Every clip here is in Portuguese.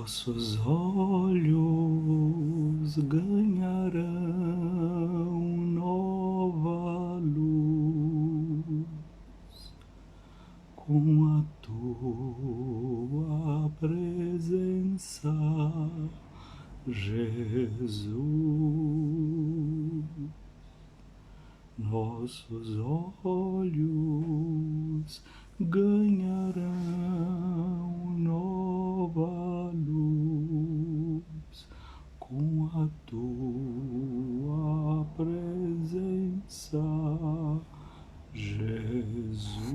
Nossos olhos ganharão nova luz com a tua presença, Jesus. Nossos olhos ganharão nova luz com a tua presença, Jesus.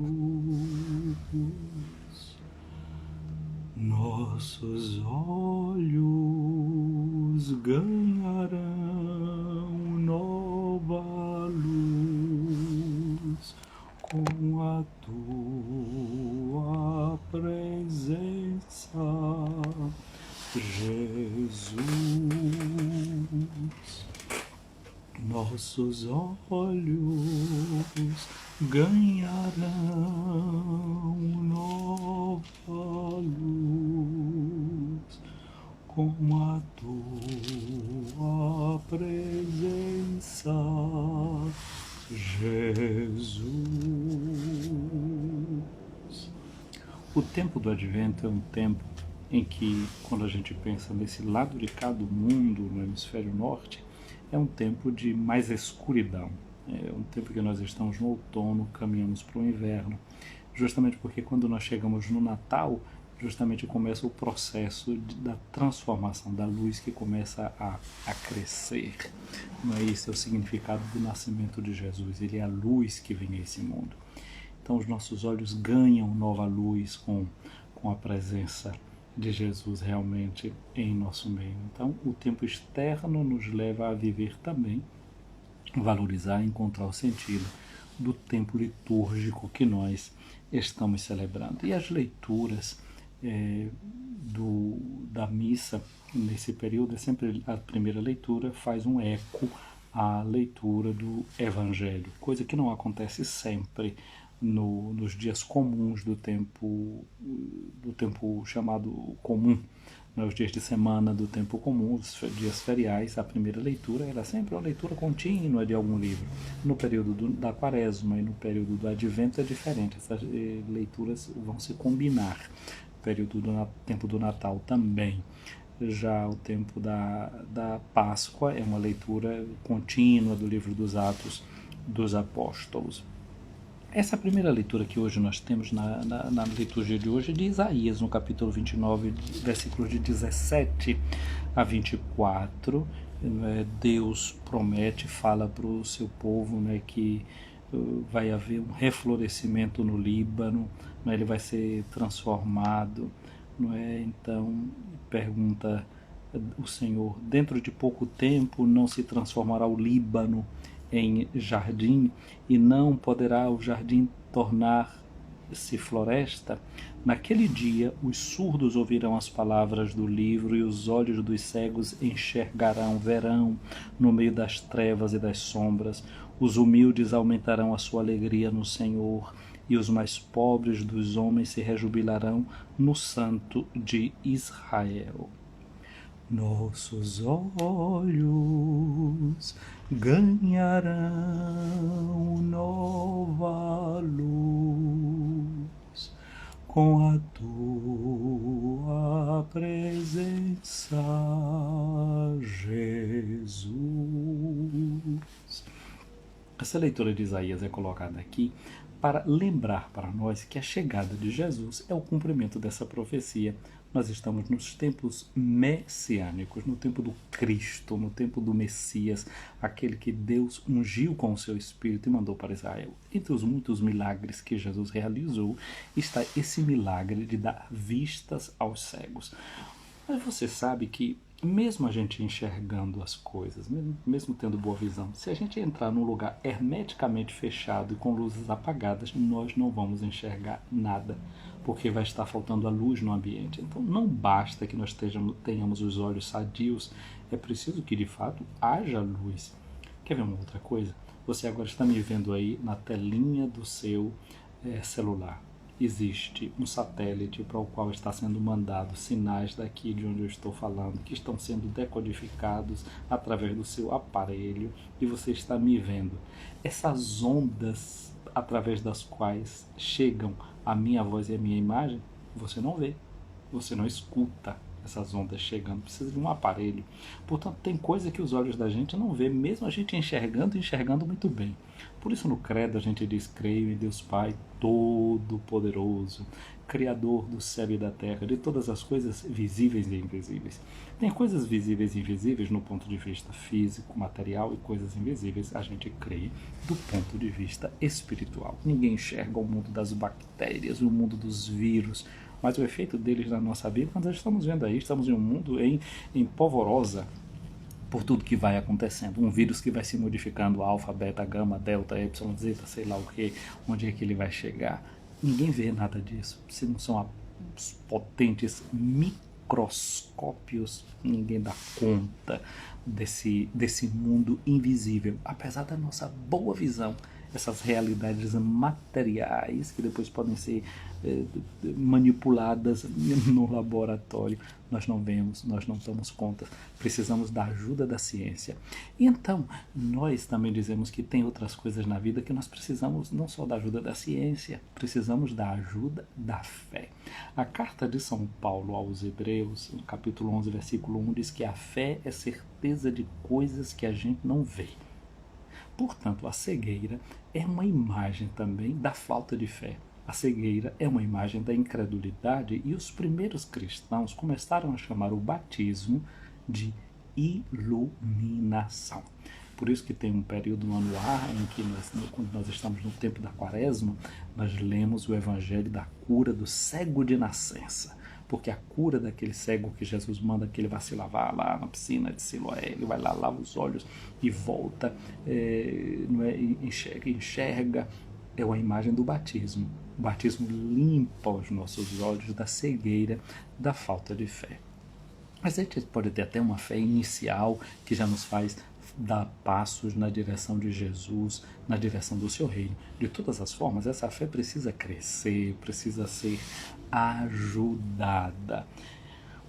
Nossos olhos ganharão nova luz com a tua presença, Jesus. Nossos olhos ganharão nova luz com a tua presença, Jesus. O tempo do Advento é um tempo em que, quando a gente pensa nesse lado de cá do mundo, no hemisfério norte, é um tempo de mais escuridão. É um tempo que nós estamos no outono, caminhamos para o inverno, justamente porque quando nós chegamos no Natal, justamente começa o processo da transformação, da luz que começa a crescer. Não é esse o significado do nascimento de Jesus? Ele é a luz que vem a esse mundo. Então os nossos olhos ganham nova luz com a presença de Jesus realmente em nosso meio. Então o tempo externo nos leva a viver também, valorizar, encontrar o sentido do tempo litúrgico que nós estamos celebrando. E as leituras da missa nesse período, é sempre a primeira leitura faz um eco à leitura do Evangelho, coisa que não acontece sempre nos dias comuns do tempo chamado comum, nos dias de semana do tempo comum, os dias feriais. A primeira leitura era sempre uma leitura contínua de algum livro. No período da Quaresma e no período do Advento é diferente, essas leituras vão se combinar. O período do tempo do Natal também. Já o tempo da Páscoa é uma leitura contínua do livro dos Atos dos Apóstolos. Essa primeira leitura que hoje nós temos na liturgia de hoje é de Isaías, no capítulo 29, versículos de 17 a 24. Deus promete, fala para o seu povo, que vai haver um reflorescimento no Líbano, ele vai ser transformado. Então, pergunta o Senhor, dentro de pouco tempo não se transformará o Líbano em jardim, e não poderá o jardim tornar-se floresta? Naquele dia os surdos ouvirão as palavras do livro, e os olhos dos cegos enxergarão, verão no meio das trevas e das sombras. Os humildes aumentarão a sua alegria no Senhor, e os mais pobres dos homens se rejubilarão no Santo de Israel. Nossos olhos ganharão nova luz com a tua presença, Jesus. Essa leitura de Isaías é colocada aqui para lembrar para nós que a chegada de Jesus é o cumprimento dessa profecia. Nós estamos nos tempos messiânicos, no tempo do Cristo, no tempo do Messias, aquele que Deus ungiu com o seu Espírito e mandou para Israel. Entre os muitos milagres que Jesus realizou, está esse milagre de dar vistas aos cegos. Mas você sabe que, mesmo a gente enxergando as coisas, mesmo tendo boa visão, se a gente entrar num lugar hermeticamente fechado e com luzes apagadas, nós não vamos enxergar nada, porque vai estar faltando a luz no ambiente. Então não basta que nós tenhamos os olhos sadios, é preciso que de fato haja luz. Quer ver uma outra coisa? Você agora está me vendo aí na telinha do seu celular. existe um satélite para o qual está sendo mandado sinais daqui de onde eu estou falando, que estão sendo decodificados através do seu aparelho e você está me vendo. Essas ondas através das quais chegam a minha voz e a minha imagem, você não vê, você não escuta essas ondas chegando, precisa de um aparelho. Portanto, tem coisa que os olhos da gente não vê, mesmo a gente enxergando muito bem. Por isso no credo a gente diz: creio em Deus Pai Todo-Poderoso, Criador do céu e da terra, de todas as coisas visíveis e invisíveis. Tem coisas visíveis e invisíveis no ponto de vista físico, material, e coisas invisíveis a gente crê do ponto de vista espiritual. Ninguém enxerga o mundo das bactérias, o mundo dos vírus, mas o efeito deles na nossa vida, nós estamos vendo aí, estamos em um mundo em polvorosa por tudo que vai acontecendo. Um vírus que vai se modificando, alfa, beta, gama, delta, epsilon, zeta, sei lá o que, onde é que ele vai chegar. Ninguém vê nada disso. Se não são os potentes microscópios, ninguém dá conta desse mundo invisível. Apesar da nossa boa visão, essas realidades materiais que depois podem ser manipuladas no laboratório, nós não vemos, nós não damos conta, precisamos da ajuda da ciência. E então, nós também dizemos que tem outras coisas na vida que nós precisamos não só da ajuda da ciência, precisamos da ajuda da fé. A carta de São Paulo aos Hebreus, no capítulo 11, versículo 1, diz que a fé é certeza de coisas que a gente não vê. Portanto, a cegueira é uma imagem também da falta de fé. A cegueira é uma imagem da incredulidade e os primeiros cristãos começaram a chamar o batismo de iluminação. Por isso que tem um período anual em que quando nós estamos no tempo da quaresma, nós lemos o evangelho da cura do cego de nascença. Porque a cura daquele cego que Jesus manda que ele vá se lavar lá na piscina de Siloé, ele vai lá, lava os olhos e volta, enxerga, é uma imagem do batismo. O batismo limpa os nossos olhos da cegueira, da falta de fé. Mas a gente pode ter até uma fé inicial que já nos faz dar passos na direção de Jesus, na direção do seu reino. De todas as formas, essa fé precisa crescer, precisa ser ajudada.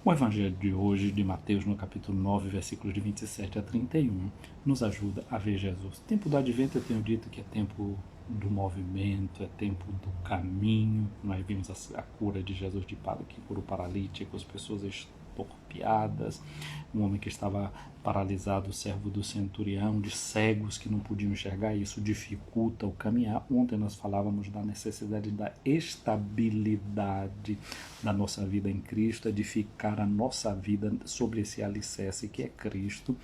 O evangelho de hoje, de Mateus, no capítulo 9, versículos de 27 a 31, nos ajuda a ver Jesus. O tempo do advento eu tenho dito que é tempo do movimento, é tempo do caminho. Nós vimos a cura de Jesus que curou paralíticos, pessoas estorpiadas, um homem que estava paralisado, o servo do centurião, de cegos que não podiam enxergar, isso dificulta o caminhar. Ontem nós falávamos da necessidade da estabilidade da nossa vida em Cristo, edificar a nossa vida sobre esse alicerce que é Cristo.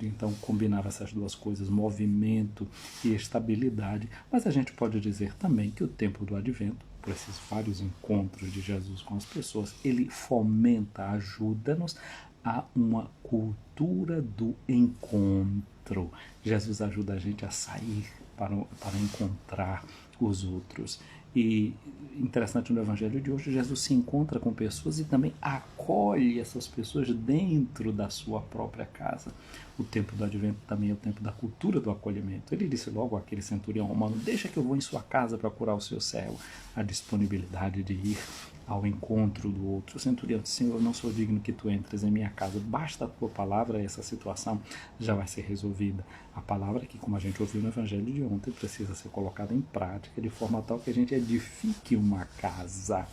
Então combinava essas duas coisas, movimento e estabilidade. Mas a gente pode dizer também que o tempo do advento, por esses vários encontros de Jesus com as pessoas, ele fomenta, ajuda-nos a uma cultura do encontro. Jesus ajuda a gente a sair para encontrar os outros. E interessante, no evangelho de hoje, Jesus se encontra com pessoas e também acolhe essas pessoas dentro da sua própria casa. O tempo do advento também é o tempo da cultura do acolhimento. Ele disse logo àquele centurião romano: deixa que eu vou em sua casa para curar o seu servo. A disponibilidade de ir ao encontro do outro. O centurião disse: Senhor, eu não sou digno que tu entres em minha casa, basta a tua palavra, essa situação já vai ser resolvida. A palavra que, como a gente ouviu no evangelho de ontem, precisa ser colocada em prática de forma tal que a gente edifique uma casa,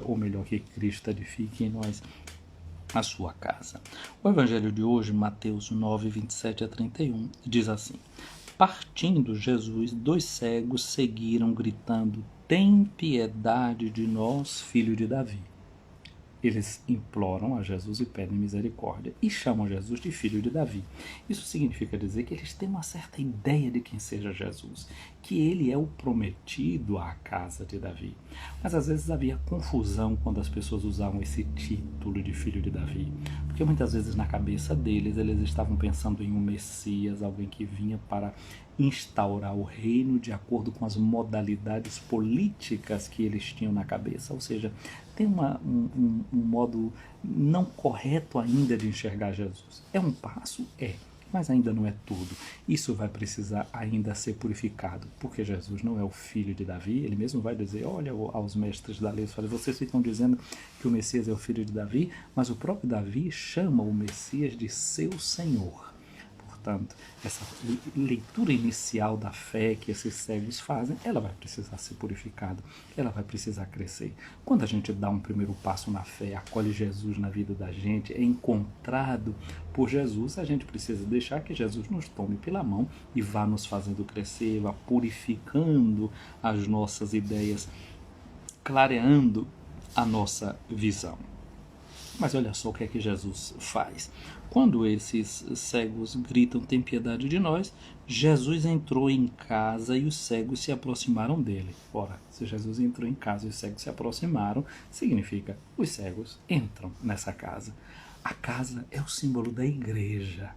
ou melhor, que Cristo edifique em nós a sua casa. O evangelho de hoje, Mateus 9, 27 a 31, diz assim: partindo Jesus, 2 cegos seguiram gritando: tem piedade de nós, filho de Davi. Eles imploram a Jesus e pedem misericórdia e chamam Jesus de filho de Davi. Isso significa dizer que eles têm uma certa ideia de quem seja Jesus, que ele é o prometido à casa de Davi. Mas às vezes havia confusão quando as pessoas usavam esse título de filho de Davi, porque muitas vezes na cabeça deles eles estavam pensando em um Messias, alguém que vinha para instaurar o reino de acordo com as modalidades políticas que eles tinham na cabeça. Ou seja, tem um modo não correto ainda de enxergar Jesus. É um passo? É. mas ainda não é tudo. Isso vai precisar ainda ser purificado, porque Jesus não é o filho de Davi. Ele mesmo vai dizer, olha aos mestres da lei, vocês ficam dizendo que o Messias é o filho de Davi, mas o próprio Davi chama o Messias de seu Senhor. Portanto, essa leitura inicial da fé que esses cegos fazem, ela vai precisar ser purificada, ela vai precisar crescer. Quando a gente dá um primeiro passo na fé, acolhe Jesus na vida da gente, é encontrado por Jesus, a gente precisa deixar que Jesus nos tome pela mão e vá nos fazendo crescer, vá purificando as nossas ideias, clareando a nossa visão. Mas olha só o que é que Jesus faz. Quando esses cegos gritam, tem piedade de nós, Jesus entrou em casa e os cegos se aproximaram dele. Ora, se Jesus entrou em casa e os cegos se aproximaram, significa os cegos entram nessa casa. A casa é o símbolo da igreja.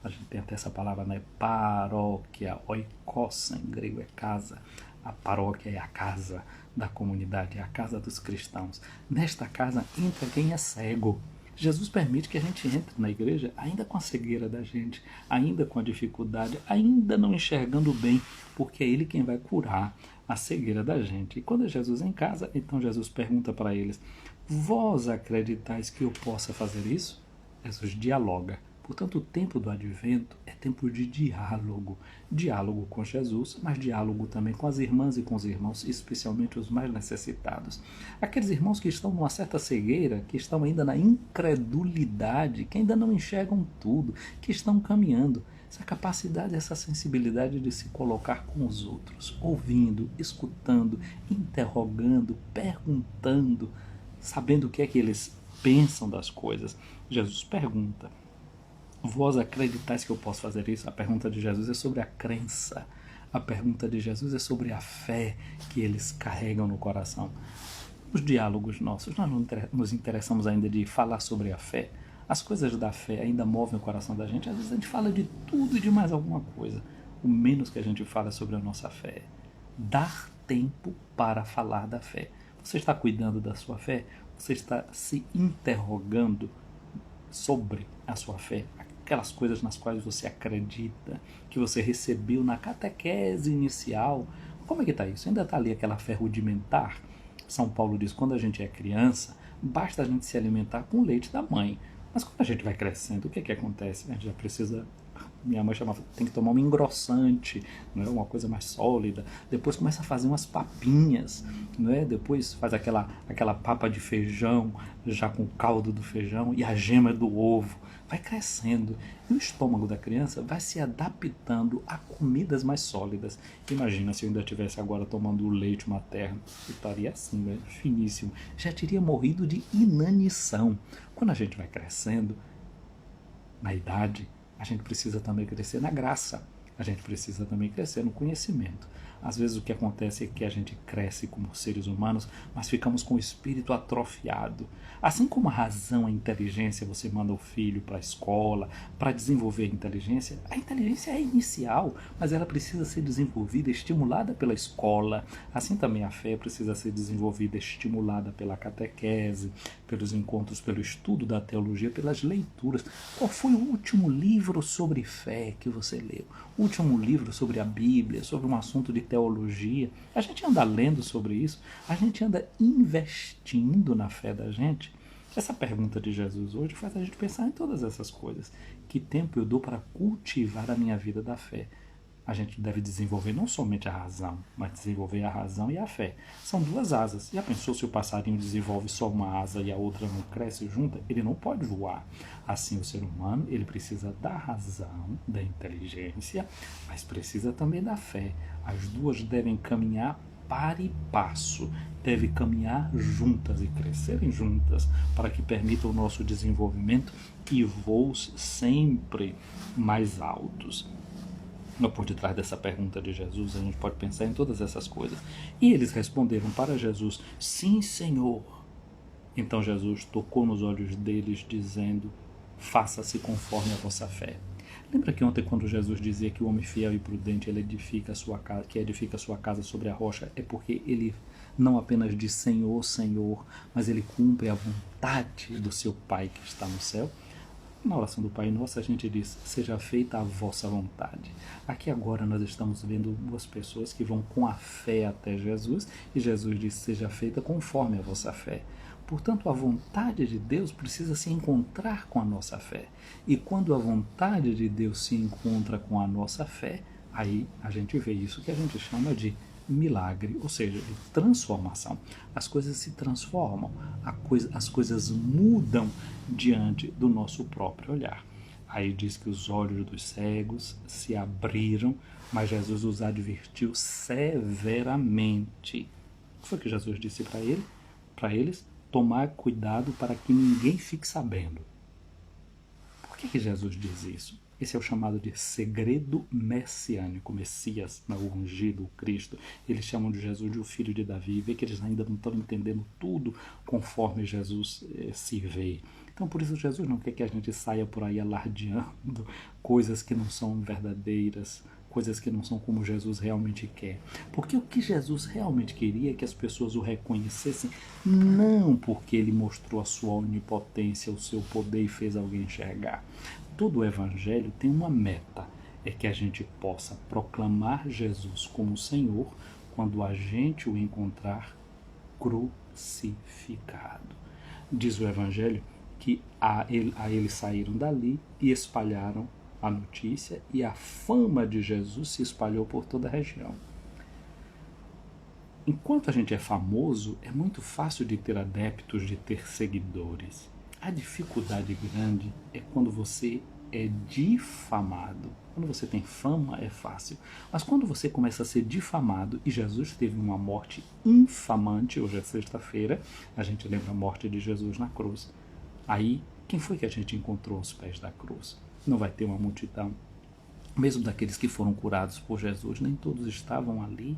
A gente tem até essa palavra, né? Paróquia, oikos, em grego é casa. A paróquia é a casa da comunidade, é a casa dos cristãos. Nesta casa entra quem é cego. Jesus permite que a gente entre na igreja ainda com a cegueira da gente, ainda com a dificuldade, ainda não enxergando bem, porque é Ele quem vai curar a cegueira da gente. E quando Jesus é em casa, então Jesus pergunta para eles, vós acreditais que eu possa fazer isso? Jesus dialoga. Portanto, o tempo do advento é tempo de diálogo. Diálogo com Jesus, mas diálogo também com as irmãs e com os irmãos, especialmente os mais necessitados. Aqueles irmãos que estão numa certa cegueira, que estão ainda na incredulidade, que ainda não enxergam tudo, que estão caminhando. Essa capacidade, essa sensibilidade de se colocar com os outros, ouvindo, escutando, interrogando, perguntando, sabendo o que é que eles pensam das coisas. Jesus pergunta, vós acreditais que eu posso fazer isso? A pergunta de Jesus é sobre a crença. A pergunta de Jesus é sobre a fé que eles carregam no coração. Nos diálogos nossos, nós não nos interessamos ainda de falar sobre a fé. As coisas da fé ainda movem o coração da gente. Às vezes a gente fala de tudo e de mais alguma coisa. O menos que a gente fala sobre a nossa fé. Dar tempo para falar da fé. Você está cuidando da sua fé? Você está se interrogando sobre a sua fé? Aquelas coisas nas quais você acredita, que você recebeu na catequese inicial. Como é que está isso? Ainda está ali aquela fé rudimentar? São Paulo diz, quando a gente é criança, basta a gente se alimentar com o leite da mãe. Mas quando a gente vai crescendo, o que é que acontece? A gente já precisa... Minha mãe chamava, tem que tomar um engrossante, não é? Uma coisa mais sólida. Depois começa a fazer umas papinhas, não é? Depois faz aquela papa de feijão, já com o caldo do feijão e a gema do ovo. Vai crescendo e o estômago da criança vai se adaptando a comidas mais sólidas. Imagina se eu ainda estivesse agora tomando o leite materno, eu estaria assim, né? Finíssimo. Já teria morrido de inanição. Quando a gente vai crescendo, na idade, a gente precisa também crescer na graça. A gente precisa também crescer no conhecimento. Às vezes o que acontece é que a gente cresce como seres humanos, mas ficamos com o espírito atrofiado. Assim como a razão, a inteligência, você manda o filho para a escola para desenvolver a inteligência é inicial, mas ela precisa ser desenvolvida, estimulada pela escola. Assim também a fé precisa ser desenvolvida, estimulada pela catequese, pelos encontros, pelo estudo da teologia, pelas leituras. Qual foi o último livro sobre fé que você leu? O último livro sobre a Bíblia, sobre um assunto de teologia? A gente anda lendo sobre isso? A gente anda investindo na fé da gente? Essa pergunta de Jesus hoje faz a gente pensar em todas essas coisas. Que tempo eu dou para cultivar a minha vida da fé? A gente deve desenvolver não somente a razão, mas desenvolver a razão e a fé. São duas asas. Já pensou se o passarinho desenvolve só uma asa e a outra não cresce junta? Ele não pode voar. Assim, o ser humano, ele precisa da razão, da inteligência, mas precisa também da fé. As duas devem caminhar par e passo, devem caminhar juntas e crescerem juntas, para que permita o nosso desenvolvimento e voos sempre mais altos. Por detrás dessa pergunta de Jesus, a gente pode pensar em todas essas coisas. E eles responderam para Jesus, sim, Senhor. Então Jesus tocou nos olhos deles, dizendo, faça-se conforme a vossa fé. Lembra que ontem, quando Jesus dizia que o homem fiel e prudente ele edifica a sua casa, que edifica a sua casa sobre a rocha, é porque ele não apenas diz Senhor, Senhor, mas ele cumpre a vontade do seu Pai que está no céu? Na oração do Pai Nosso a gente diz, seja feita a vossa vontade. Aqui agora nós estamos vendo duas pessoas que vão com a fé até Jesus, e Jesus diz, seja feita conforme a vossa fé. Portanto, a vontade de Deus precisa se encontrar com a nossa fé. E quando a vontade de Deus se encontra com a nossa fé, aí a gente vê isso que a gente chama de milagre, ou seja, de transformação. As coisas se transformam, as coisas mudam diante do nosso próprio olhar. Aí diz que os olhos dos cegos se abriram, mas Jesus os advertiu severamente. O que foi que Jesus disse para eles? Tomar cuidado para que ninguém fique sabendo. Por que Jesus diz isso? Esse é o chamado de segredo messiânico, Messias, o ungido, o Cristo. Eles chamam de Jesus de o filho de Davi. Vê que eles ainda não estão entendendo tudo conforme Jesus se vê. Então, por isso, Jesus não quer que a gente saia por aí alardeando coisas que não são verdadeiras, coisas que não são como Jesus realmente quer. Porque o que Jesus realmente queria é que as pessoas o reconhecessem, não porque ele mostrou a sua onipotência, o seu poder e fez alguém enxergar. Todo o Evangelho tem uma meta, é que a gente possa proclamar Jesus como Senhor quando a gente o encontrar crucificado. Diz o Evangelho que eles saíram dali e espalharam a notícia, e a fama de Jesus se espalhou por toda a região. Enquanto a gente é famoso, é muito fácil de ter adeptos, de ter seguidores. A dificuldade grande é quando você é difamado. Quando você tem fama, é fácil. Mas quando você começa a ser difamado, e Jesus teve uma morte infamante, hoje é sexta-feira, a gente lembra a morte de Jesus na cruz. Aí, quem foi que a gente encontrou aos pés da cruz? Não vai ter uma multidão. Mesmo daqueles que foram curados por Jesus, nem todos estavam ali.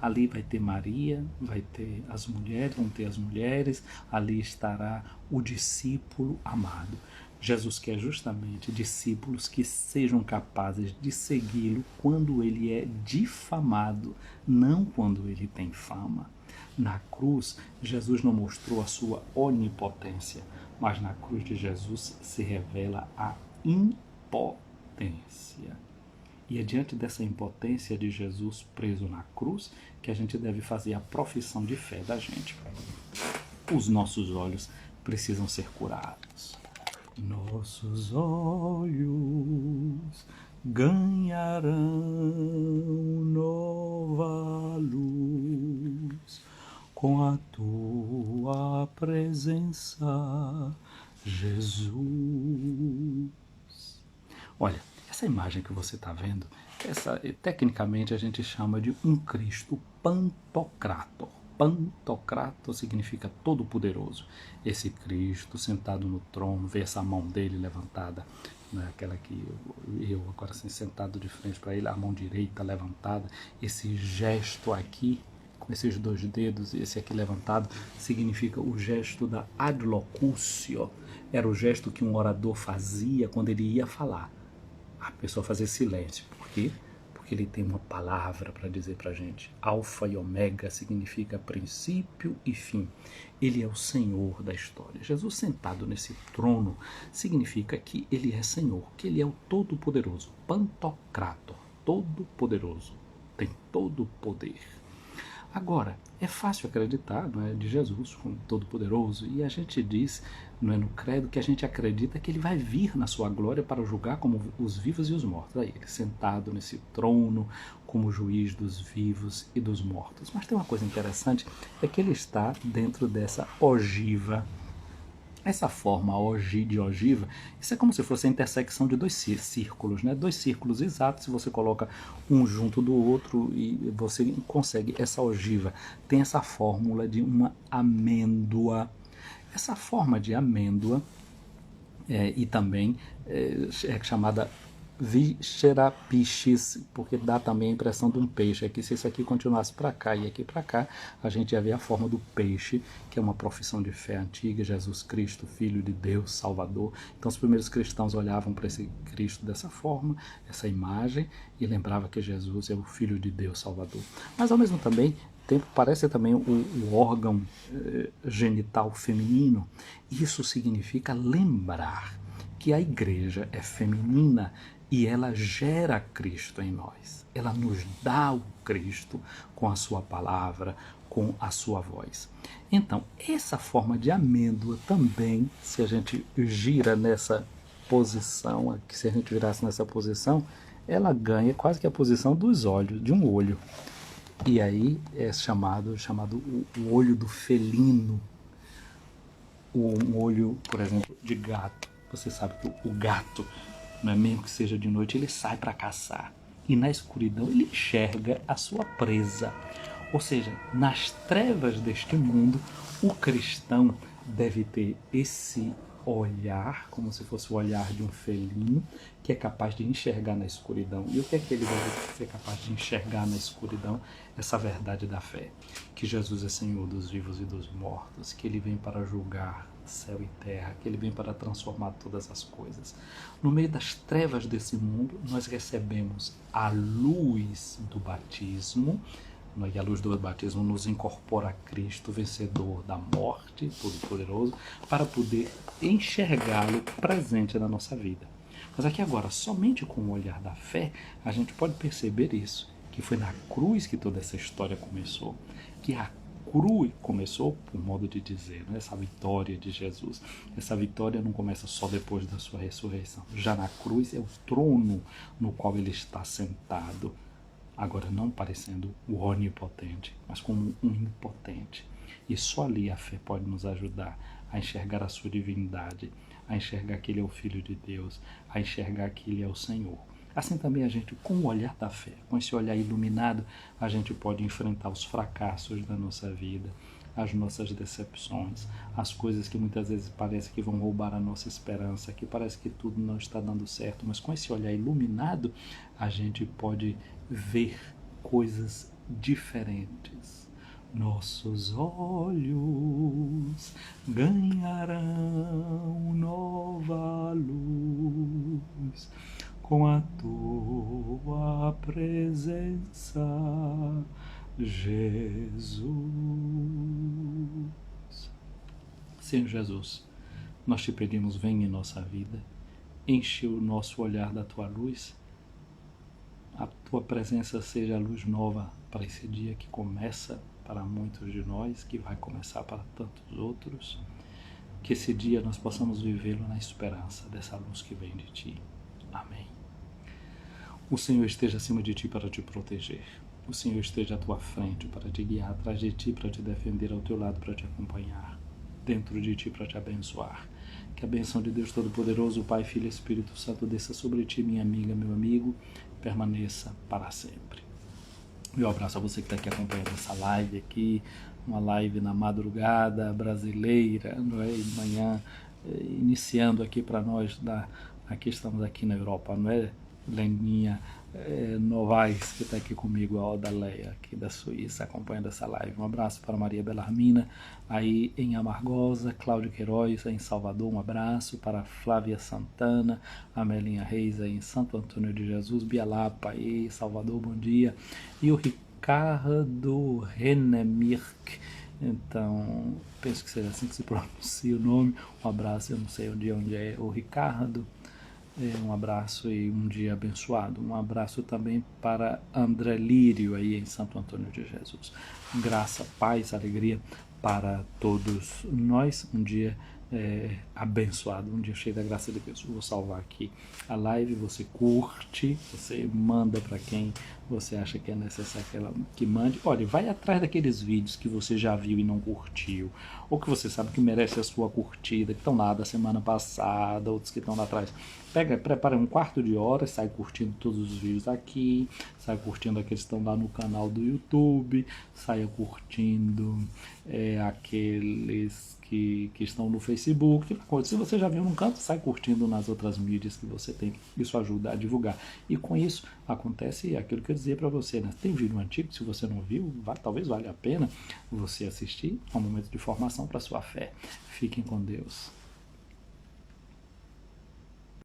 Ali vai ter Maria, vai ter as mulheres, vão ter as mulheres, ali estará o discípulo amado. Jesus quer justamente discípulos que sejam capazes de segui-lo quando ele é difamado, não quando ele tem fama. Na cruz, Jesus não mostrou a sua onipotência, mas na cruz de Jesus se revela a impotência. E é diante dessa impotência de Jesus preso na cruz que a gente deve fazer a profissão de fé da gente. Os nossos olhos precisam ser curados. Nossos olhos ganharão nova luz com a tua presença, Jesus. Olha, essa imagem que você está vendo, tecnicamente a gente chama de um Cristo Pantocrator. Pantocrator significa todo-poderoso. Esse Cristo sentado no trono, vê essa mão dele levantada, né, aquela que eu agora assim, sentado de frente para ele, a mão direita levantada, esse gesto aqui, com esses dois dedos, esse aqui levantado, significa o gesto da adlocutio. Era o gesto que um orador fazia quando ele ia falar. A pessoa fazia silêncio. Por quê? Porque ele tem uma palavra para dizer para a gente. Alfa e ômega significa princípio e fim. Ele é o Senhor da história. Jesus sentado nesse trono significa que ele é Senhor, que ele é o Todo-Poderoso. Pantocrator, Todo-Poderoso. Tem todo o poder. Agora, é fácil acreditar, não é, de Jesus como Todo-Poderoso, e a gente diz, não é, no credo, que a gente acredita que ele vai vir na sua glória para julgar como os vivos e os mortos. Aí ele sentado nesse trono como juiz dos vivos e dos mortos. Mas tem uma coisa interessante, é que ele está dentro dessa ogiva. Essa forma de ogiva, isso é como se fosse a intersecção de dois círculos, né? Dois círculos exatos, se você coloca um junto do outro e você consegue essa ogiva. Tem essa fórmula de uma amêndoa. Essa forma de amêndoa e também é chamada Viscera Piscis, porque dá também a impressão de um peixe. Aqui, se isso aqui continuasse para cá e aqui para cá, a gente ia ver a forma do peixe, que é uma profissão de fé antiga, Jesus Cristo, Filho de Deus, Salvador. Então os primeiros cristãos olhavam para esse Cristo dessa forma, essa imagem, e lembrava que Jesus é o Filho de Deus, Salvador. Mas ao mesmo tempo parece também o órgão genital feminino. Isso significa lembrar que a igreja é feminina e ela gera Cristo em nós. Ela nos dá o Cristo com a sua palavra, com a sua voz. Então, essa forma de amêndoa também, se a gente gira nessa posição, se a gente virasse nessa posição, ela ganha quase que a posição dos olhos, de um olho. E aí é chamado o olho do felino, um olho, por exemplo, de gato. Você sabe que o gato, não é mesmo que seja de noite, ele sai para caçar. E na escuridão ele enxerga a sua presa. Ou seja, nas trevas deste mundo, o cristão deve ter esse olhar, como se fosse o olhar de um felino, que é capaz de enxergar na escuridão. E o que é que ele deve ser capaz de enxergar na escuridão? Essa verdade da fé, que Jesus é Senhor dos vivos e dos mortos, que Ele vem para julgar céu e terra, que Ele vem para transformar todas as coisas. No meio das trevas desse mundo, nós recebemos a luz do batismo, e a luz do batismo nos incorpora a Cristo, vencedor da morte, todo-poderoso, para poder enxergá-lo presente na nossa vida. Mas aqui agora, somente com o olhar da fé, a gente pode perceber isso, que foi na cruz que toda essa história começou, que a cruz começou, por modo de dizer, né? Essa vitória de Jesus. Essa vitória não começa só depois da sua ressurreição. Já na cruz é o trono no qual ele está sentado, agora não parecendo o onipotente, mas como um impotente. E só ali a fé pode nos ajudar a enxergar a sua divindade, a enxergar que Ele é o Filho de Deus, a enxergar que Ele é o Senhor. Assim também a gente, com o olhar da fé, com esse olhar iluminado, a gente pode enfrentar os fracassos da nossa vida, as nossas decepções, as coisas que muitas vezes parece que vão roubar a nossa esperança, que parece que tudo não está dando certo, mas com esse olhar iluminado, a gente pode ver coisas diferentes. Nossos olhos ganharão nova luz com a tua presença, Jesus. Senhor Jesus, nós te pedimos, vem em nossa vida, enche o nosso olhar da tua luz, a tua presença seja a luz nova para esse dia que começa para muitos de nós, que vai começar para tantos outros, que esse dia nós possamos vivê-lo na esperança dessa luz que vem de ti. Amém. O Senhor esteja acima de ti para te proteger. O Senhor esteja à tua frente para te guiar, atrás de ti para te defender, ao teu lado para te acompanhar, dentro de ti para te abençoar. Que a bênção de Deus Todo-Poderoso, Pai, Filho e Espírito Santo desça sobre ti, minha amiga, meu amigo, permaneça para sempre. Meu abraço a você que está aqui acompanhando essa live aqui, uma live na madrugada brasileira, não é? E de manhã, iniciando aqui para nós, aqui estamos aqui na Europa, não é? Leninha Novaes, que está aqui comigo, a Odaleia, aqui da Suíça, acompanhando essa live. Um abraço para Maria Belarmina, aí em Amargosa, Cláudio Queiroz, em Salvador, um abraço para Flávia Santana, Amelinha Reis, aí em Santo Antônio de Jesus, Bialapa, aí Salvador, bom dia. E o Ricardo Renemirk, então, penso que seja assim que se pronuncia o nome. Um abraço, eu não sei onde é o Ricardo. Um abraço e um dia abençoado. Um abraço também para André Lírio, aí em Santo Antônio de Jesus. Graça, paz, alegria para todos nós. Um dia abençoado, um dia cheio da graça de Deus. Eu vou salvar aqui a live, você curte, você manda para quem você acha que é necessário que mande. Olha, vai atrás daqueles vídeos que você já viu e não curtiu, ou que você sabe que merece a sua curtida, que estão lá da semana passada, outros que estão lá atrás. Prepara um quarto de hora, sai curtindo todos os vídeos aqui, sai curtindo aqueles que estão lá no canal do YouTube, saia curtindo aqueles que estão no Facebook. Se você já viu num canto, sai curtindo nas outras mídias que você tem. Isso ajuda a divulgar. E com isso acontece aquilo que eu dizia para você, né? Tem vídeo antigo, se você não viu, talvez valha a pena você assistir. É um momento de formação para a sua fé. Fiquem com Deus.